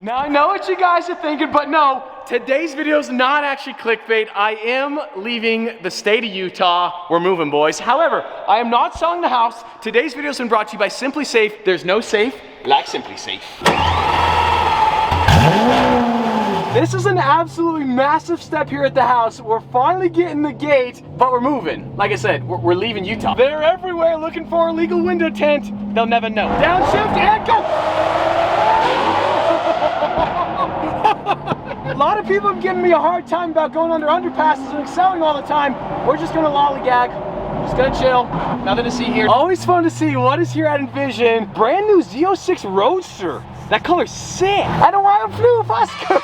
Now I know what you guys are thinking, but no, today's video is not actually clickbait. I am leaving the state of Utah. We're moving, boys. However, I am not selling the house. Today's video has been brought to you by Simply Safe. There's no safe like Simply Safe. This is an absolutely massive step here at the house. We're finally getting the gate, but we're moving. Like I said, we're leaving Utah. They're everywhere looking for a legal window tint. They'll never know. Downshift and go. A lot of people have given me a hard time about going under underpasses and excelling all the time. We're just gonna lollygag. Just gonna chill. Nothing to see here. Always fun to see what is here at Envision. Brand new Z06 Roadster. That color's sick. I don't want to floof, Oscar.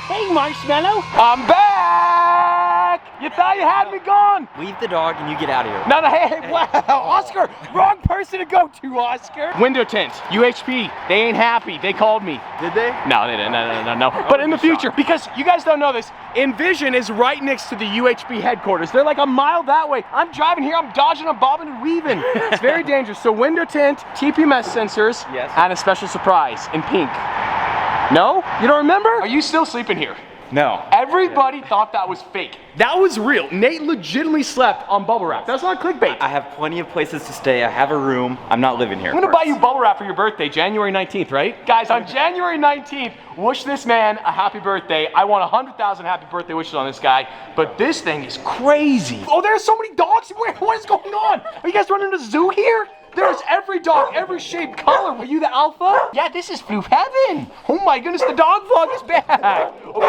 Hey, Marshmallow. I'm back. You thought you had me gone? Leave the dog and you get out of here. No, hey, wow, Oscar. Wrong person to go to, Oscar. Window tint, UHP. They ain't happy. They called me. Did they? No, they didn't. No. But in the future, because you guys don't know this, Envision is right next to the UHP headquarters. They're like a mile that way. I'm driving here. I'm dodging, I'm bobbing and weaving. It's very dangerous. So window tint, TPMS sensors, yes, and a special surprise in pink. No? You don't remember? Are you still sleeping here? No. Everybody thought that was fake. That was real. Nate legitimately slept on bubble wrap. That's not clickbait. I have plenty of places to stay. I have a room. I'm not living here. I'm gonna buy you bubble wrap for your birthday, January 19th, right? Guys, on January 19th, wish this man a happy birthday. I want 100,000 happy birthday wishes on this guy, but this thing is crazy. Oh, there's so many dogs. What is going on? Are you guys running a zoo here? There's every dog, every shape, color. Are you the alpha? Yeah, this is Floof Heaven. Oh my goodness, the dog vlog is back. Okay,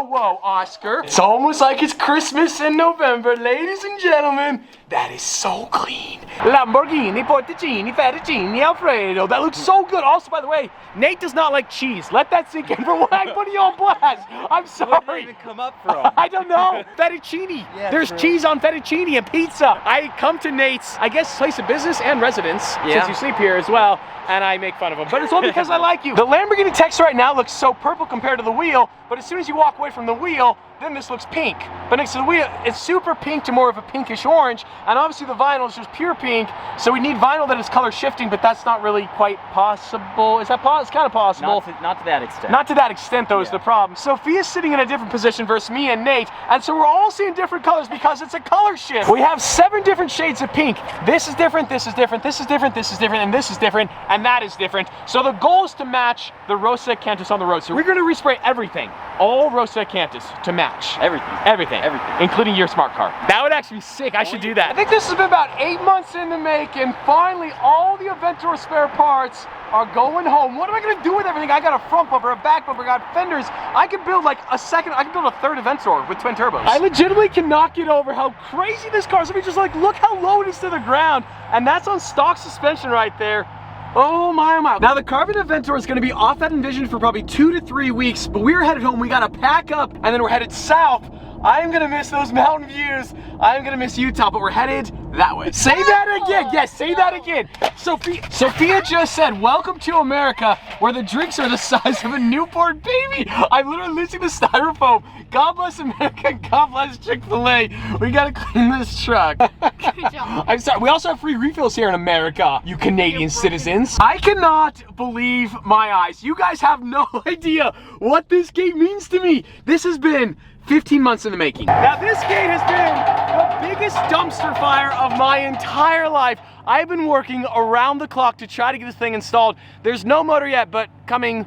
whoa, Oscar. It's almost like it's Christmas in November. Ladies and gentlemen, that is so clean. Lamborghini, Porticini, Fettuccine, Alfredo. That looks so good. Also, by the way, Nate does not like cheese. Let that sink in for what I'm putting you on blast. I'm sorry. Where did it even come up from? I don't know. Fettuccine. Yeah, there's cheese on fettuccine and pizza. I come to Nate's, I guess, place of business and residence, since you sleep here as well, and I make fun of him. But it's all because I like you. The Lamborghini text right now looks so purple compared to the wheel, but as soon as you walk away from the wheel, then this looks pink. But next to the wheel, it's super pink to more of a pinkish orange, and obviously the vinyl is just pure pink, so we need vinyl that is color shifting, but that's not really quite possible. Is that possible? It's kind of possible. Not to that extent. Not to that extent, though, is the problem. Sophia's sitting in a different position versus me and Nate, and so we're all seeing different colors because it's a color shift. We have 7 different shades of pink. This is different, this is different, this is different, this is different, and this is different, and that is different. So the goal is to match the Rosa Acanthus on the road. So we're going to respray everything, all Rosa Acanthus, to match. Everything, including your smart car. That would actually be sick. I should do that. I think this has been about 8 months in the making. Finally, all the Aventura spare parts are going home. What am I gonna do with everything? I got a front bumper, a back bumper, I got fenders. I could build like a third Aventura with twin turbos. I legitimately cannot get over how crazy this car is. I mean, just like, look how low it is to the ground. And that's on stock suspension right there. Oh my. Now the Carbon Aventura is gonna be off at Envision for probably 2 to 3 weeks, but we're headed home. We gotta pack up and then we're headed south. I'm gonna miss those mountain views. I'm gonna miss Utah, but we're headed that way. Say that again. Yes, say that again. Sophia just said, welcome to America, where the drinks are the size of a newborn baby. I'm literally losing the styrofoam. God bless America, God bless Chick-fil-A. We gotta clean this truck. Good job. I'm sorry, we also have free refills here in America, you Canadian citizens. I cannot believe my eyes. You guys have no idea what this gate means to me. This has been 15 months in the making. Now this gate has been the biggest dumpster fire of my entire life. I've been working around the clock to try to get this thing installed. There's no motor yet, but coming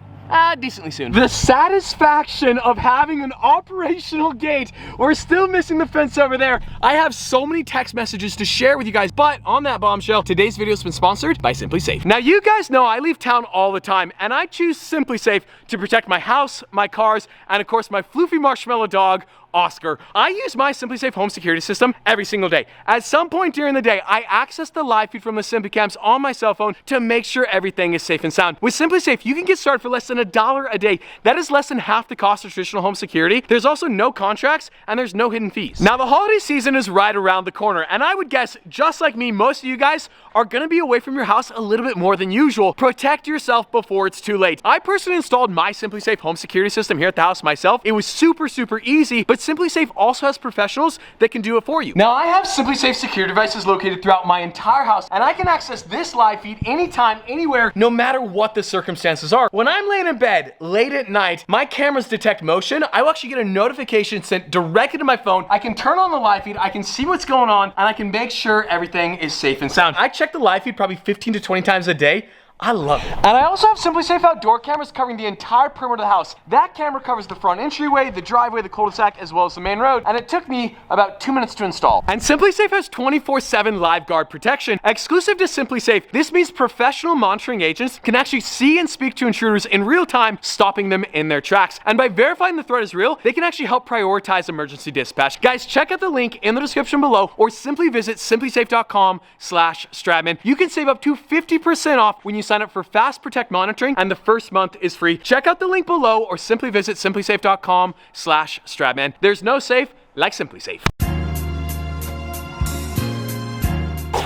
decently soon. The satisfaction of having an operational gate. We're still missing the fence over there. I have so many text messages to share with you guys, but on that bombshell, today's video has been sponsored by Simply Safe. Now you guys know I leave town all the time, and I choose Simply Safe to protect my house, my cars, and of course my floofy marshmallow dog, Oscar. I use my Simply Safe home security system every single day. At some point during the day, I access the live feed from the Simply Cams on my cell phone to make sure everything is safe and sound. With Simply Safe, you can get started for less than $1 a day. That is less than half the cost of traditional home security. There's also no contracts and there's no hidden fees. Now the holiday season is right around the corner, and I would guess, just like me, most of you guys are gonna be away from your house a little bit more than usual. Protect yourself before it's too late. I personally installed my Simply Safe home security system here at the house myself. It was super easy, but SimpliSafe also has professionals that can do it for you. Now, I have SimpliSafe secure devices located throughout my entire house, and I can access this live feed anytime, anywhere, no matter what the circumstances are. When I'm laying in bed late at night, my cameras detect motion. I will actually get a notification sent directly to my phone. I can turn on the live feed, I can see what's going on, and I can make sure everything is safe and sound. I check the live feed probably 15 to 20 times a day. I love it. And I also have SimpliSafe outdoor cameras covering the entire perimeter of the house. That camera covers the front entryway, the driveway, the cul-de-sac, as well as the main road. And it took me about 2 minutes to install. And SimpliSafe has 24/7 live guard protection. Exclusive to SimpliSafe, this means professional monitoring agents can actually see and speak to intruders in real time, stopping them in their tracks. And by verifying the threat is real, they can actually help prioritize emergency dispatch. Guys, check out the link in the description below, or simply visit simplisafe.com/Stradman. You can save up to 50% off when you sign up for Fast Protect monitoring, and the first month is free. Check out the link below, or simply visit simplisafe.com/Stradman. There's no safe like SimpliSafe.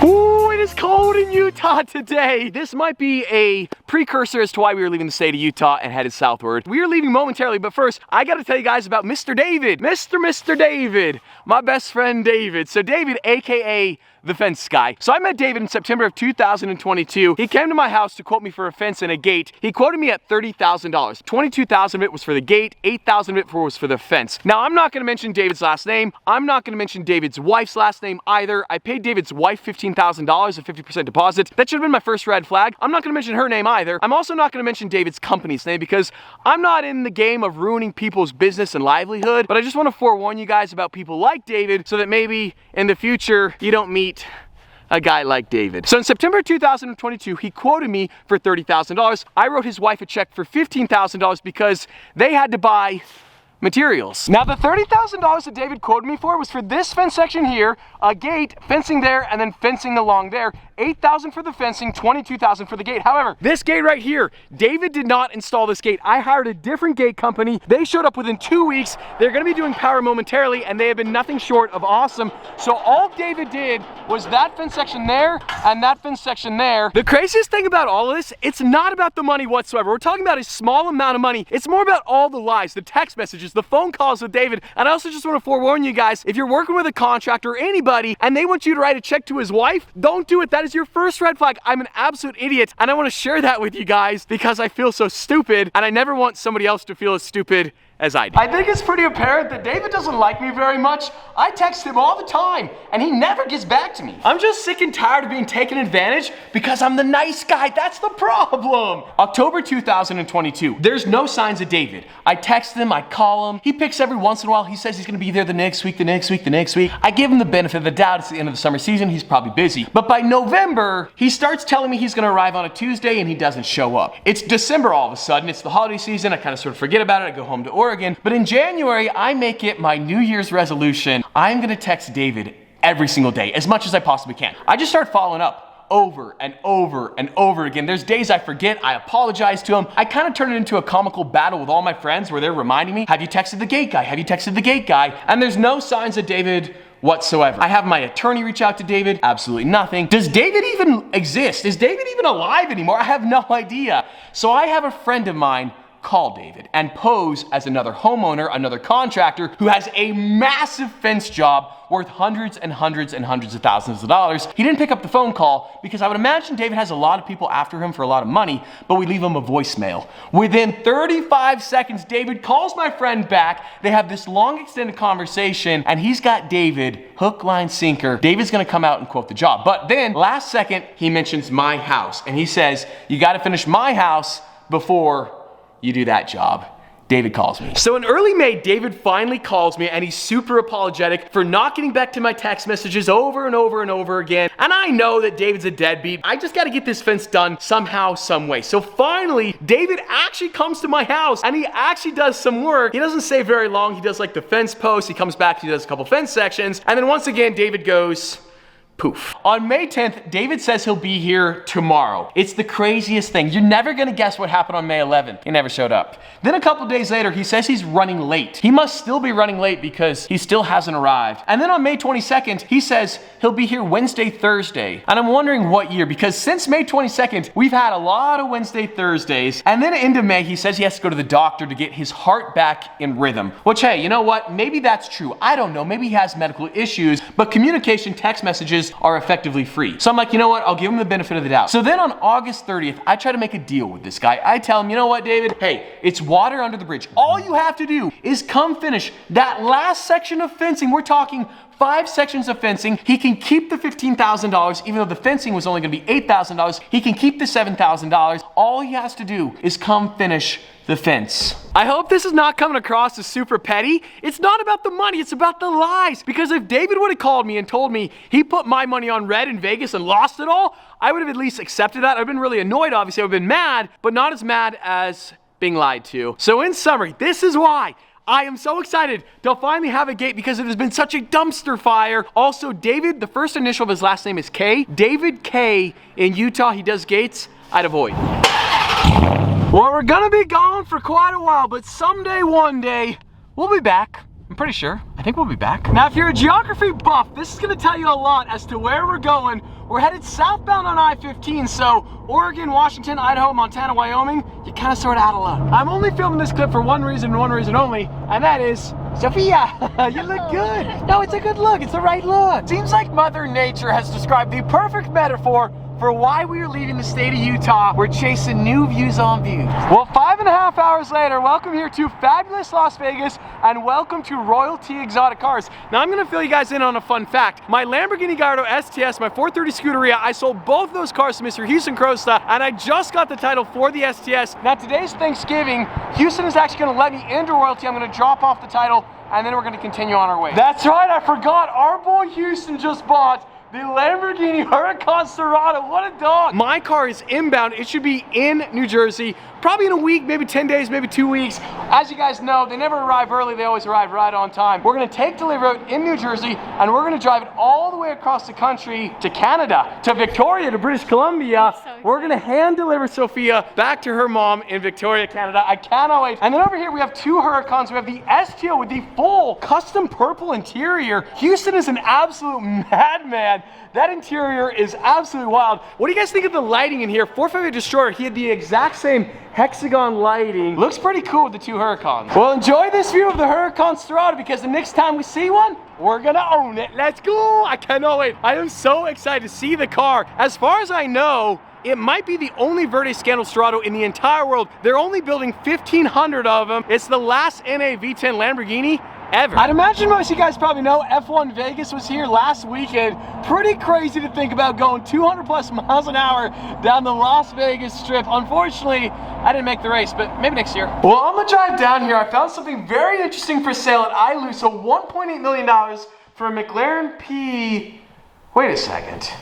Ooh, it is cold in Utah today. This might be a precursor as to why we were leaving the state of Utah and headed southward. We are leaving momentarily, but first, I gotta tell you guys about Mr. David. Mr. David, my best friend David. So David, AKA the fence guy. So I met David in September of 2022. He came to my house to quote me for a fence and a gate. He quoted me at $30,000. $22,000 of it was for the gate, $8,000 of it was for the fence. Now, I'm not gonna mention David's last name. I'm not gonna mention David's wife's last name either. I paid David's wife $15,000, a 50% deposit. That should have been my first red flag. I'm not gonna mention her name either. I'm also not gonna mention David's company's name because I'm not in the game of ruining people's business and livelihood, but I just wanna forewarn you guys about people like David so that maybe in the future you don't meet a guy like David. So in September 2022, he quoted me for $30,000. I wrote his wife a check for $15,000 because they had to buy materials. Now, the $30,000 that David quoted me for was for this fence section here, a gate, fencing there, and then fencing along there. $8,000 for the fencing, $22,000 for the gate. However, this gate right here, David did not install this gate. I hired a different gate company. They showed up within 2 weeks. They're gonna be doing power momentarily, and they have been nothing short of awesome. So all David did was that fence section there and that fence section there. The craziest thing about all of this, it's not about the money whatsoever. We're talking about a small amount of money. It's more about all the lies, the text messages, the phone calls with David. And I also just want to forewarn you guys, if you're working with a contractor or anybody and they want you to write a check to his wife, don't do it. That is your first red flag. I'm an absolute idiot, and I want to share that with you guys because I feel so stupid, and I never want somebody else to feel as stupid as I do. I think it's pretty apparent that David doesn't like me very much. I text him all the time, and he never gets back to me. I'm just sick and tired of being taken advantage because I'm the nice guy. That's the problem. October 2022, there's no signs of David. I text him, I call him. He picks every once in a while. He says he's gonna be there the next week, the next week, the next week. I give him the benefit of the doubt. It's the end of the summer season. He's probably busy. But by November, he starts telling me he's gonna arrive on a Tuesday, and he doesn't show up. It's December all of a sudden. It's the holiday season. I kind of sort of forget about it. I go home to Oregon. But in January, I make it my New Year's resolution. I'm gonna text David every single day, as much as I possibly can. I just start following up over and over and over again. There's days I forget, I apologize to him. I kind of turn it into a comical battle with all my friends where they're reminding me, have you texted the gate guy? Have you texted the gate guy? And there's no signs of David whatsoever. I have my attorney reach out to David, absolutely nothing. Does David even exist? Is David even alive anymore? I have no idea. So I have a friend of mine call David and pose as another homeowner, another contractor who has a massive fence job worth hundreds and hundreds and hundreds of thousands of dollars. He didn't pick up the phone call because I would imagine David has a lot of people after him for a lot of money, but we leave him a voicemail. Within 35 seconds, David calls my friend back. They have this long extended conversation, and he's got David hook, line, sinker. David's gonna come out and quote the job. But then last second, he mentions my house, and he says, you gotta finish my house before you do that job. David calls me. So in early May, David finally calls me, and he's super apologetic for not getting back to my text messages over and over and over again. And I know that David's a deadbeat. I just gotta get this fence done somehow, some way. So finally, David actually comes to my house, and he actually does some work. He doesn't stay very long. He does like the fence post. He comes back, he does a couple fence sections. And then once again, David goes Poof. On May 10th, David says he'll be here tomorrow. It's the craziest thing. You're never gonna guess what happened on May 11th. He never showed up. Then a couple days later, he says he's running late. He must still be running late because he still hasn't arrived. And then on May 22nd, he says he'll be here Wednesday, Thursday. And I'm wondering what year, because since May 22nd, we've had a lot of Wednesday, Thursdays. And then into May, he says he has to go to the doctor to get his heart back in rhythm. Which, hey, you know what? Maybe that's true. I don't know. Maybe he has medical issues, but communication text messages are effectively free. So I'm like, you know what? I'll give him the benefit of the doubt. So then on August 30th, I try to make a deal with this guy. I tell him, you know what, David? Hey, it's water under the bridge. All you have to do is come finish that last section of fencing. We're talking 5 sections of fencing. He can keep the $15,000, even though the fencing was only gonna be $8,000. He can keep the $7,000. All he has to do is come finish the fence. I hope this is not coming across as super petty. It's not about the money, it's about the lies. Because if David would have called me and told me he put my money on red in Vegas and lost it all, I would have at least accepted that. I've been really annoyed, obviously. I've been mad, but not as mad as being lied to. So in summary, this is why I am so excited to finally have a gate, because it has been such a dumpster fire. Also, David, the first initial of his last name is K. David K in Utah, he does gates. I'd avoid. Well, we're gonna be gone for quite a while, but someday, one day, we'll be back. I'm pretty sure. I think we'll be back. Now, if you're a geography buff, this is gonna tell you a lot as to where we're going. We're headed southbound on I-15, so Oregon, Washington, Idaho, Montana, Wyoming, you're kind of sort of out of luck. I'm only filming this clip for one reason and one reason only, and that is, Sophia, you look good. No, it's a good look. It's the right look. Seems like Mother Nature has described the perfect metaphor for why we are leaving the state of Utah. We're chasing new views on views. Well, 5.5 hours later, welcome here to fabulous Las Vegas, and welcome to Royalty Exotic Cars. Now, I'm gonna fill you guys in on a fun fact. My Lamborghini Gallardo STS, my 430 Scuderia, I sold both those cars to Mr. Houston Crosta, and I just got the title for the STS. Now, today's Thanksgiving. Houston is actually gonna let me into Royalty. I'm gonna drop off the title, and then we're gonna continue on our way. That's right, I forgot. Our boy Houston just bought the Lamborghini Huracan Serato. What a dog. My car is inbound. It should be in New Jersey, probably in a week, maybe 10 days, maybe 2 weeks. As you guys know, they never arrive early, they always arrive right on time. We're gonna take delivery of it in New Jersey, and we're gonna drive it all the way across the country to Canada, to Victoria, to British Columbia. We're gonna hand deliver Sophia back to her mom in Victoria, Canada. I cannot wait. And then over here, we have 2 Huracans. We have the STO with the full custom purple interior. Houston is an absolute madman. That interior is absolutely wild. What do you guys think of the lighting in here? 458 Destroyer, he had the exact same hexagon lighting. Looks pretty cool with the 2 Huracans. Well, enjoy this view of the Huracan Serato, because the next time we see one, we're gonna own it. Let's go. I cannot wait. I am so excited to see the car. As far as I know, it might be the only Verde Scandal Serato in the entire world. They're only building 1,500 of them. It's the last NA V10 Lamborghini ever. I'd imagine most of you guys probably know F1 Vegas was here last weekend. Pretty crazy to think about going 200 plus miles an hour down the Las Vegas Strip. Unfortunately, I didn't make the race, but maybe next year. Well, on the drive down here, I found something very interesting for sale at iLoose. So $1.8 million for a McLaren P... Wait a second.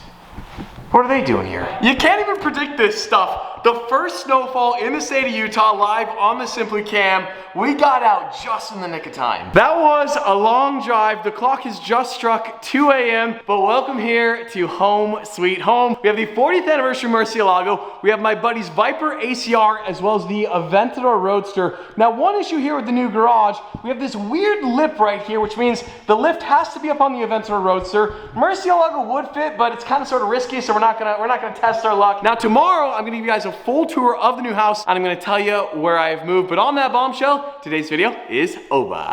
What are they doing here? You can't even predict this stuff. The first snowfall in the state of Utah, live on the Simply Cam. We got out just in the nick of time. That was a long drive. The clock has just struck 2 a.m. But welcome here to home sweet home. We have the 40th anniversary Murcielago. We have my buddy's Viper ACR, as well as the Aventador Roadster. Now, one issue here with the new garage, we have this weird lip right here, which means the lift has to be up on the Aventador Roadster. Murcielago would fit, but it's kind of sort of risky, so we're not gonna test our luck. Now, tomorrow I'm gonna give you guys a full tour of the new house, and I'm gonna tell you where I've moved. But on that bombshell, today's video is over.